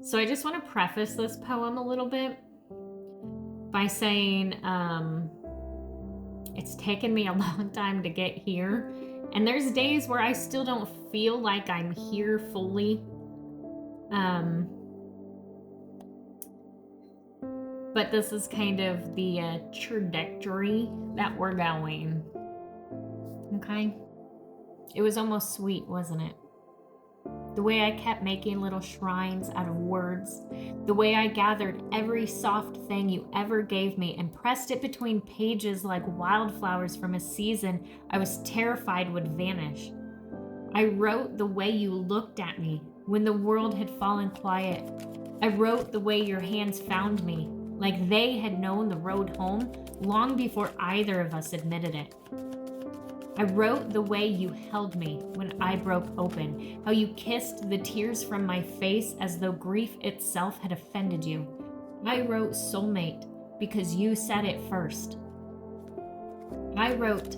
So I just want to preface this poem a little bit by saying it's taken me a long time to get here. And there's days where I still don't feel like I'm here fully. Um, but this is kind of the trajectory that we're going. Okay? It was almost sweet, wasn't it? The way I kept making little shrines out of words, the way I gathered every soft thing you ever gave me and pressed it between pages like wildflowers from a season I was terrified would vanish. I wrote the way you looked at me when the world had fallen quiet. I wrote the way your hands found me, like they had known the road home long before either of us admitted it. I wrote the way you held me when I broke open, how you kissed the tears from my face as though grief itself had offended you. I wrote soulmate because you said it first. I wrote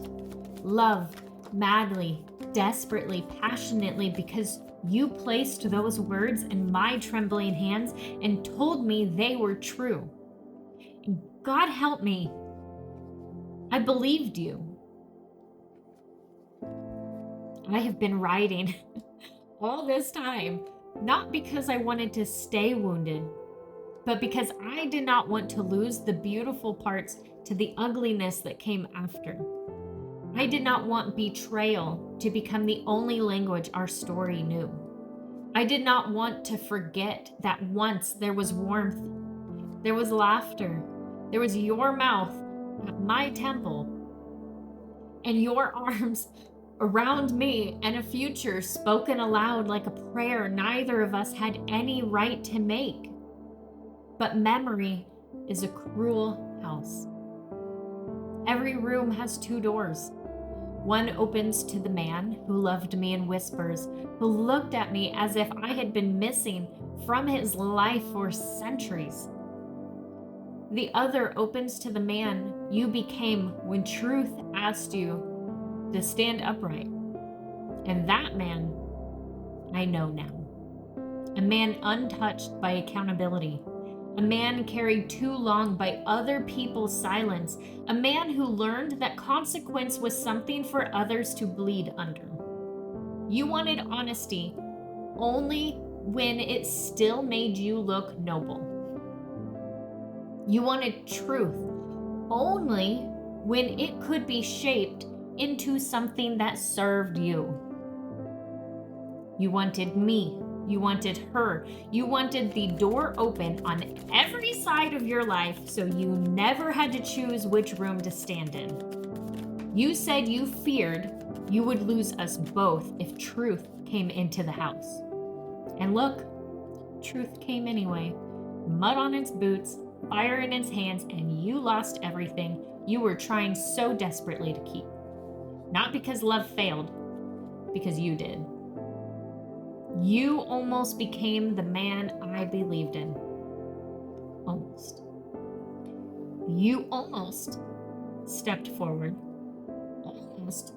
love madly, desperately, passionately because you placed those words in my trembling hands and told me they were true. And God help me, I believed you. I have been writing all this time, not because I wanted to stay wounded, but because I did not want to lose the beautiful parts to the ugliness that came after. I did not want betrayal to become the only language our story knew. I did not want to forget that once there was warmth, there was laughter, there was your mouth at my temple, and your arms around me, and a future spoken aloud like a prayer neither of us had any right to make. But memory is a cruel house. Every room has two doors. One opens to the man who loved me in whispers, who looked at me as if I had been missing from his life for centuries. The other opens to the man you became when truth asked you to stand upright. And that man, I know now. A man untouched by accountability. A man carried too long by other people's silence. A man who learned that consequence was something for others to bleed under. You wanted honesty only when it still made you look noble. You wanted truth only when it could be shaped into something that served you. You wanted me. You wanted her. You wanted the door open on every side of your life so you never had to choose which room to stand in. You said you feared you would lose us both if truth came into the house. And look, truth came anyway. Mud on its boots, fire in its hands, and you lost everything you were trying so desperately to keep. Not because love failed, because you did. You almost became the man I believed in. Almost. You almost stepped forward, almost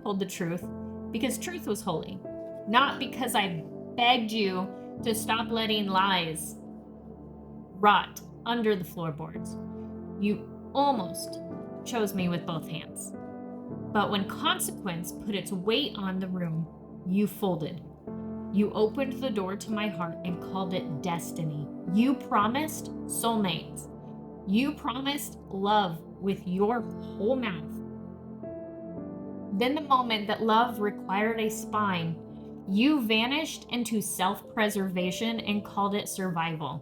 told the truth, because truth was holy. Not because I begged you to stop letting lies rot under the floorboards. You almost chose me with both hands. But when consequence put its weight on the room, you folded. You opened the door to my heart and called it destiny. You promised soulmates. You promised love with your whole mouth. Then the moment that love required a spine, you vanished into self-preservation and called it survival.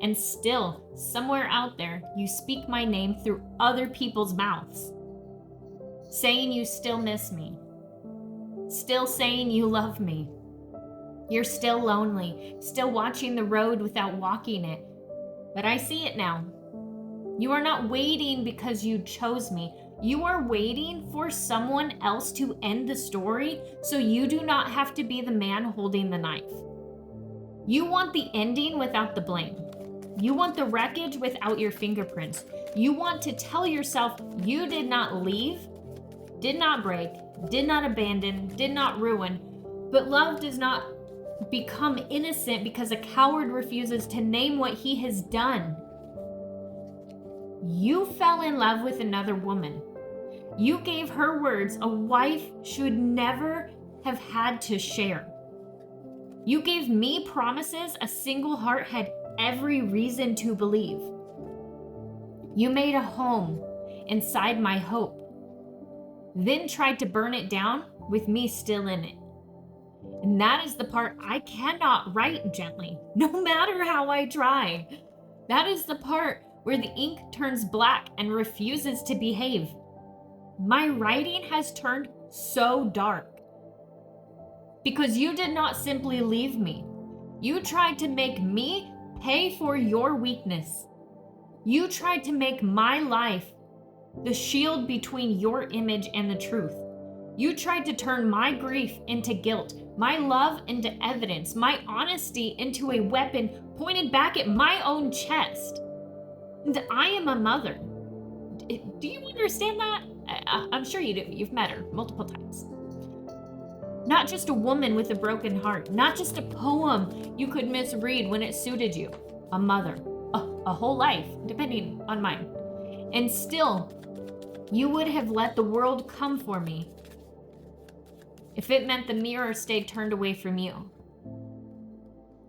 And still, somewhere out there, you speak my name through other people's mouths, saying you still miss me, still saying you love me. You're still lonely, still watching the road without walking it. But I see it now. You are not waiting because you chose me. You are waiting for someone else to end the story so you do not have to be the man holding the knife. You want the ending without the blame. You want the wreckage without your fingerprints. You want to tell yourself you did not leave, did not break, did not abandon, did not ruin, but love does not become innocent because a coward refuses to name what he has done. You fell in love with another woman. You gave her words a wife should never have had to share. You gave me promises a single heart had every reason to believe. You made a home inside my hope, then tried to burn it down with me still in it. And that is the part I cannot write gently, no matter how I try. That is the part where the ink turns black and refuses to behave. My writing has turned so dark because you did not simply leave me. You tried to make me pay for your weakness. You tried to make my life the shield between your image and the truth. You tried to turn my grief into guilt, my love into evidence, my honesty into a weapon pointed back at my own chest. And I am a mother. Do you understand that? I'm sure you do. You've met her multiple times. Not just a woman with a broken heart, not just a poem you could misread when it suited you. A mother, a whole life, depending on mine. And still, you would have let the world come for me if it meant the mirror stayed turned away from you.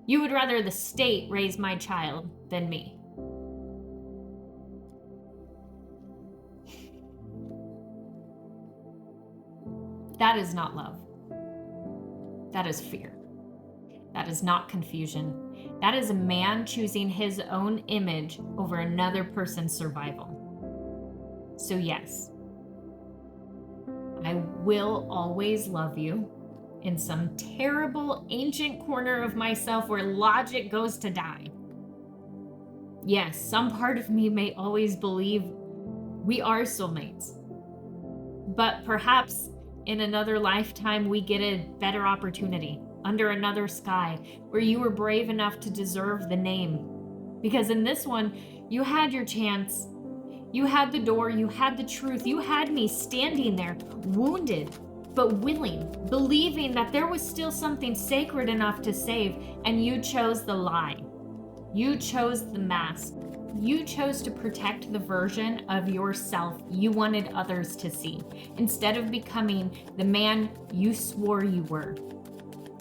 You would rather the state raise my child than me. That is not love. That is fear. That is not confusion. That is a man choosing his own image over another person's survival. So yes, I will always love you in some terrible ancient corner of myself where logic goes to die. Yes, some part of me may always believe we are soulmates, but perhaps in another lifetime we get a better opportunity under another sky where you were brave enough to deserve the name. Because in this one, you had your chance. You had the door, you had the truth, you had me standing there, wounded, but willing, believing that there was still something sacred enough to save, and you chose the lie. You chose the mask. You chose to protect the version of yourself you wanted others to see, instead of becoming the man you swore you were.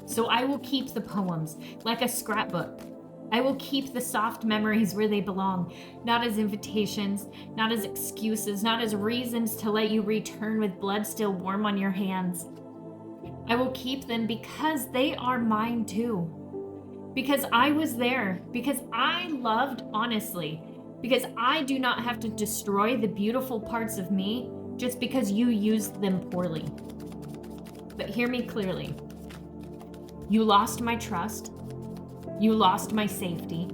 So I will keep the poems like a scrapbook. I will keep the soft memories where they belong, not as invitations, not as excuses, not as reasons to let you return with blood still warm on your hands. I will keep them because they are mine too. Because I was there, because I loved honestly, because I do not have to destroy the beautiful parts of me just because you used them poorly. But hear me clearly. You lost my trust. You lost my safety.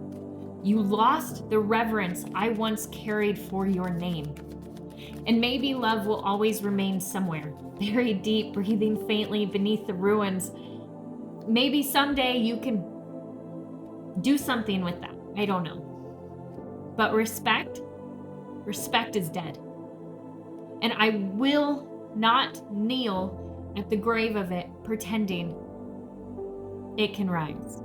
You lost the reverence I once carried for your name. And maybe love will always remain somewhere, buried deep, breathing faintly beneath the ruins. Maybe someday you can do something with that. I don't know. But respect is dead. And I will not kneel at the grave of it pretending it can rise.